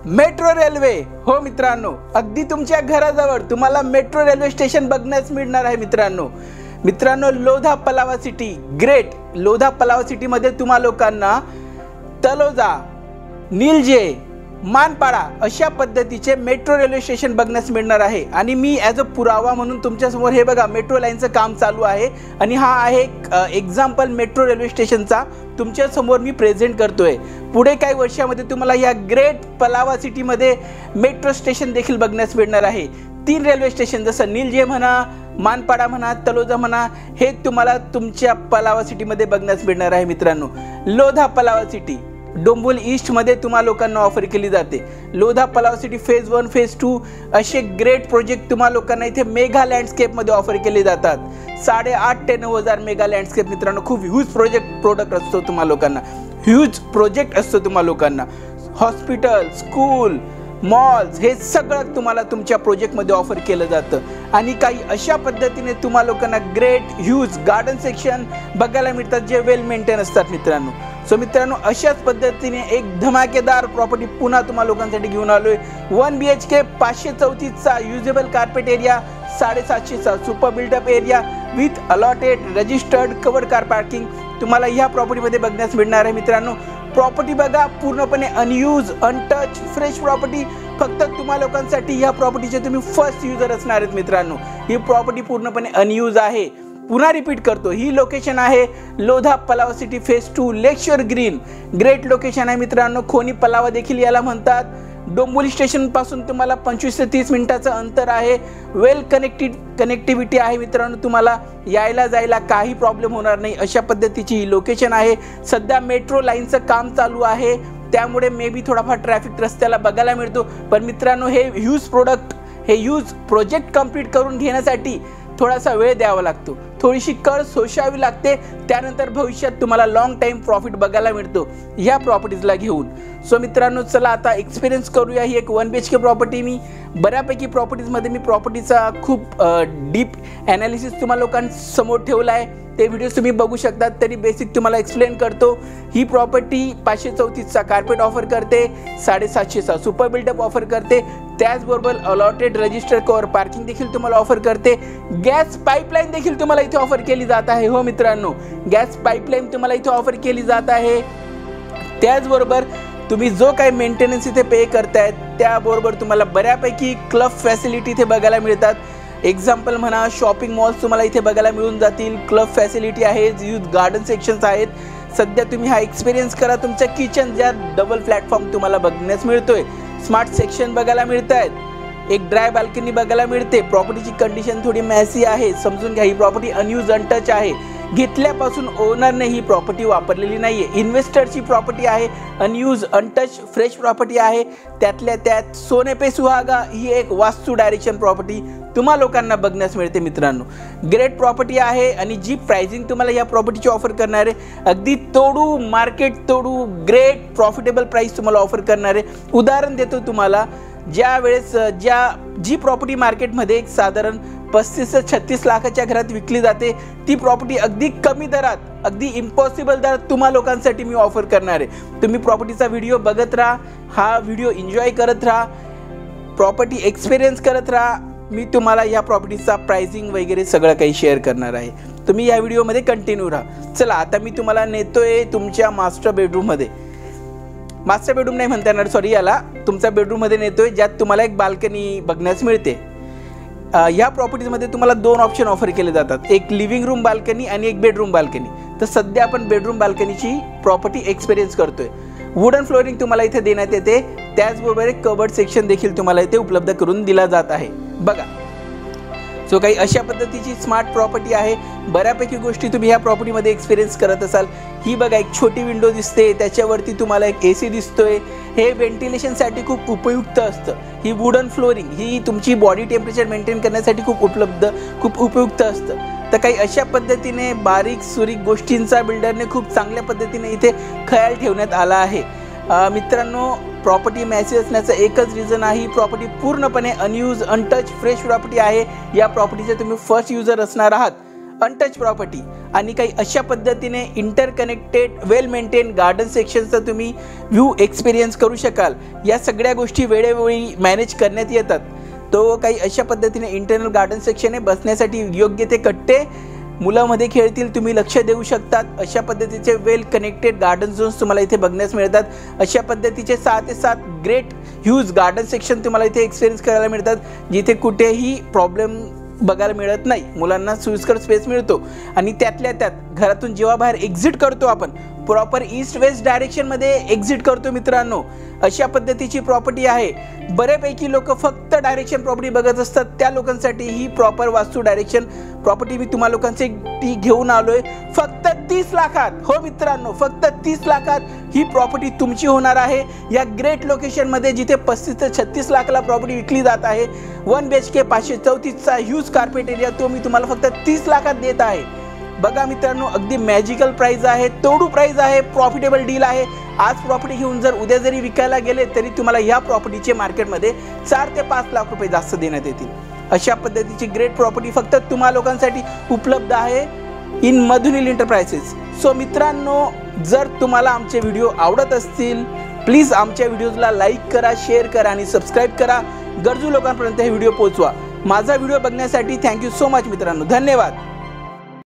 Metro railway. हो मित्रांनो, अगदी तुमच्या घराजवळ तुम्हाला मेट्रो रेल्वे स्टेशन बघण्यास मिळणार आहे मित्रांनो Lodha Palava city, great Lodha Palava city मध्ये तुम्हा लोकांना तलोजा, निलजे, मानपाडा अशा पद्धतीचे मेट्रो रेल्वे स्टेशन बघण्यास मिळणार आहे। आणि मी ॲज अ पुरावा म्हणून तुमच्या समोर हे बघा मेट्रो लाईनचं काम चालू आहे आणि हा आहे एक्झाम्पल मेट्रो रेल्वे स्टेशनचा तुमच्या समोर मी प्रेझेंट करतोय। पुढे काही वर्षामध्ये तुम्हाला या ग्रेट पलावा सिटीमध्ये मेट्रो स्टेशन देखील बघण्यास मिळणार आहे। 3 रेल्वे स्टेशन जसं निलजे म्हणा, मानपाडा म्हणा, तलोजा म्हणा, हे तुम्हाला तुमच्या पलावा सिटीमध्ये बघण्यास मिळणार आहे मित्रांनो। लोधा पलावा सिटी डोंबिवली ईस्ट मध्ये तुम्हा लोकांना ऑफर केली जाते। Lodha Palava city phase 1 phase 2 असे ग्रेट प्रोजेक्ट तुम्हा लोकांना इथे मेगा लँडस्केप मध्ये ऑफर केले जातात। 8,500 ते 9,000 मेगा लँडस्केप मित्रांनो, खूप ह्यूज प्रोडक्ट असतो तुम्हा लोकांना, ह्यूज प्रोजेक्ट असतो तुम्हा लोकांना। हॉस्पिटल, स्कूल, मॉल्स हे सगळं तुम्हाला तुमच्या प्रोजेक्टमध्ये ऑफर केलं जातं। आणि काही अशा पद्धतीने तुम्हा लोकांना ग्रेट ह्यूज गार्डन सेक्शन बघायला मिळतात जे वेल मेंटेन असतात मित्रांनो। सो मित्रांनो, अशाच पद्धतीने एक धमाकेदार प्रॉपर्टी पुन्हा तुम्हा लोकांसाठी घेऊन आलोय। 1 BHK 534चा युजेबल कार्पेट एरिया, 750चा super built up area with allotted registered covered car parking तुम्हाला ह्या प्रॉपर्टीमध्ये बघण्यास मिळणार आहे मित्रांनो। प्रॉपर्टी बघा, पूर्णपणे अनयूज, अनटच, फ्रेश प्रॉपर्टी फक्त तुम्हा लोकांसाठी। ह्या प्रॉपर्टीचे तुम्ही फर्स्ट युजर असणार आहेत मित्रांनो। ही प्रॉपर्टी पूर्णपणे अनयूज आहे। पुन्हा रिपीट करतो, ही लोकेशन आहे Lodha Palava city phase 2 Lakeshore Green, great location आहे मित्रांनो। खोनी पलावा देखील याला म्हणतात। डोंबिवली स्टेशन पासून तुम्हाला 25 ते 30 मिनिटाचं अंतर आहे। वेल कनेक्टिव्हिटी आहे मित्रांनो, तुम्हाला यायला जायला काही प्रॉब्लेम होणार नाही अशा पद्धतीची ही लोकेशन आहे। सध्या मेट्रो लाईनचं काम चालू आहे, त्यामुळे मे बी थोडाफार ट्रॅफिक रस्त्याला बघायला मिळतो। पण मित्रांनो, हे ह्यूज प्रोजेक्ट कंप्लीट करून घेण्यासाठी थोडासा वेळ द्यावा लागतो, थोडीशी कळ सोसावी लागते, त्यानंतर भविष्यात तुम्हाला लॉंग टाइम प्रॉफिट बघायला मिळतो या प्रॉपर्टीजला घेऊन। सो मित्रांनो, चला आता एक्सपिरियन्स करूया। ही एक 1 BHK प्रॉपर्टी, मी बऱ्यापैकी प्रॉपर्टीजमध्ये मी प्रॉपर्टीचा खूप डीप ॲनालिसिस तुम्हाला लोकांसमोर ठेवला आहे, ते व्हिडिओज तुम्ही बघू शकतात। तरी बेसिक तुम्हाला एक्सप्लेन करतो। ही प्रॉपर्टी 534चा कार्पेट ऑफर करते, 750चा सुपर बिल्डअप ऑफर करते, त्याचबरोबर अलॉटेड रजिस्टर कवर पार्किंग देखील तुम्हाला ऑफर करते। गॅस पाईपलाईन देखील तुम्हाला इथे ऑफर केली जात आहे। हो मित्रांनो, गॅस पाईपलाईन तुम्हाला इथे ऑफर केली जात आहे। त्याचबरोबर तुम्ही जो काही मेंटेनन्स इथे पे करतायत त्याबरोबर तुम्हाला बऱ्यापैकी क्लब फॅसिलिटी इथे बघायला मिळतात। एक्झाम्पल म्हणा, शॉपिंग मॉल्स तुम्हाला इथे बघायला मिळून जातील, क्लब फॅसिलिटी आहे, यूथ गार्डन सेक्शन्स आहेत। सध्या तुम्ही हा एक्सपिरियन्स करा तुमच्या किचन, ज्या डबल प्लॅटफॉर्म तुम्हाला बघण्यास मिळतोय, स्मार्ट सेक्शन बघायला मिळत आहेत, एक ड्राय बाल्कनी बघायला मिळते। प्रॉपर्टीची कंडिशन थोडी मॅसी आहे, समजून घ्या। ही प्रॉपर्टी अनयूज अनटच आहे, घेतल्यापासून ओनरने ही प्रॉपर्टी वापरलेली नाहीये, इन्व्हेस्टरची प्रॉपर्टी आहे, अनयूज अनटच फ्रेश प्रॉपर्टी आहे। त्यातल्या त्यात सोने पे सुहागा ही एक वास्तू डायरेक्शन प्रॉपर्टी तुम्हा लोकांना बघण्यास मिळते मित्रांनो। ग्रेट प्रॉपर्टी आहे आणि जी प्राइसिंग तुम्हाला या प्रॉपर्टीची ऑफर करणार आहे अगदी मार्केट तोडू ग्रेट प्रॉफिटेबल प्राइस तुम्हाला ऑफर करणार आहे। उदाहरण देतो तुम्हाला, ज्या वेळेस जी प्रॉपर्टी मार्केटमध्ये एक साधारण 35 ते 36 लाखाच्या घरात विकली जाते, ती प्रॉपर्टी अगदी कमी दरात, अगदी इम्पॉसिबल दरात तुम्हा लोकांसाठी मी ऑफर करणार आहे। तुम्ही प्रॉपर्टीचा व्हिडिओ बघत राहा, हा व्हिडिओ एन्जॉय करत राहा, प्रॉपर्टी एक्सपिरियन्स करत राहा। मी तुम्हाला या प्रॉपर्टीचा प्राइसिंग वगैरे सगळं काही शेअर करणार आहे, तुम्ही या व्हिडिओमध्ये कंटिन्यू राहा। चला आता मी तुम्हाला नेतोय तुमच्या मास्टर बेडरूममध्ये, मास्टर बेडरूम नाही म्हणता येणार, सॉरी, याला तुमच्या बेडरूममध्ये नेतोय, ज्यात तुम्हाला एक बाल्कनी बघण्यास मिळते। या प्रॉपर्टीजमध्ये तुम्हाला 2 ऑप्शन ऑफर केले जातात, एक लिव्हिंग रूम बाल्कनी आणि एक बेडरूम बाल्कनी। तर सध्या आपण बेडरूम बाल्कनीची प्रॉपर्टी एक्सपिरियन्स करतोय। वुडन फ्लोरिंग तुम्हाला इथे देण्यात येते, त्याचबरोबर एक कबर्ड सेक्शन देखील तुम्हाला इथे उपलब्ध करून दिला जात आहे बघा। सो काही अशा पद्धतीची स्मार्ट प्रॉपर्टी आहे, बऱ्यापैकी गोष्टी तुम्ही ह्या प्रॉपर्टीमध्ये एक्सपिरियन्स करत असाल। ही बघा, एक छोटी विंडो दिसते, त्याच्यावरती तुम्हाला एक AC दिसतोय, हे व्हेंटिलेशनसाठी खूप उपयुक्त असतं। ही वुडन फ्लोरिंग ही तुमची बॉडी टेम्परेचर मेंटेन करण्यासाठी खूप उपयुक्त असतं। तर काही अशा पद्धतीने बारीक सुरीक गोष्टींचा बिल्डरने खूप चांगल्या पद्धतीने इथे ख्याल ठेवण्यात आला आहे मित्रांनो। प्रॉपर्टी मॅसी असण्याचं एकच रिझन आहे, ही प्रॉपर्टी पूर्णपणे अनयूज अनटच फ्रेश प्रॉपर्टी आहे। या प्रॉपर्टीचे तुम्ही फर्स्ट युजर असणार आहात। अनटच प्रॉपर्टी आणि काही अशा पद्धतीने इंटरकनेक्टेड वेल मेंटेन गार्डन सेक्शनचा तुम्ही व्ह्यू एक्सपिरियन्स करू शकाल। या सगळ्या गोष्टी वेळोवेळी मॅनेज करण्यात येतात। तो काही अशा पद्धतीने इंटरनल गार्डन सेक्शन आहे, बसण्यासाठी योग्य ते कट्टे, मुलांमध्ये खेळतील, तुम्ही लक्ष देऊ शकतात अशा पद्धतीचे वेल कनेक्टेड गार्डन झोन्स तुम्हाला इथे बघण्यास मिळतात। अशा पद्धतीचे 6 ते 7 ग्रेट ह्यूज गार्डन सेक्शन तुम्हाला इथे एक्सपिरियन्स करायला मिळतात, जिथे कुठेही प्रॉब्लेम बघायला मिळत नाही, मुलांना सोयीस्कर स्पेस मिळतो। आणि त्यातल्या त्यात घरातून जेव्हा बाहेर एक्झिट करतो आपण प्रॉपर ईस्ट वेस्ट डायरेक्शनमध्ये एक्झिट करतो मित्रांनो, अशा पद्धतीची प्रॉपर्टी आहे। बऱ्यापैकी लोक फक्त डायरेक्शन प्रॉपर्टी बघत असतात, त्या लोकांसाठी ही प्रॉपर वास्तू डायरेक्शन प्रॉपर्टी मी तुम्हा लोकांसाठी घेऊन आलोय फक्त 30 लाखात। हो मित्रांनो, फक्त 30 लाखात ही प्रॉपर्टी तुमची होणार आहे या ग्रेट लोकेशनमध्ये, जिथे 35 ते 36 लाखाला प्रॉपर्टी विकली जात आहे। 1 BHK 534चा ह्यूज कार्पेट एरिया तो मी तुम्हाला फक्त 30 लाखात देत आहे। बघा मित्रांनो, अगदी मॅजिकल प्राइस आहे, तोडू प्राइस आहे, प्रॉफिटेबल डील आहे। आज प्रॉपर्टी घेऊन जर उद्या जरी विकायला गेले तरी तुम्हाला या प्रॉपर्टीचे मार्केटमध्ये 4 ते 5 लाख रुपये जास्त देण्यात येतील। अशा पद्धतीची ग्रेट प्रॉपर्टी फक्त तुम्हा लोकांसाठी उपलब्ध आहे इन मधुनील एंटरप्राइजेस। सो मित्रांनो, जर तुम्हाला आमचे व्हिडिओ आवडत असतील प्लीज आमच्या व्हिडिओजला लाईक करा, शेअर करा आणि सबस्क्राईब करा। गरजू लोकांपर्यंत हे व्हिडिओ पोहोचवा। माझा व्हिडिओ बघण्यासाठी थँक्यू सो मच मित्रांनो, धन्यवाद।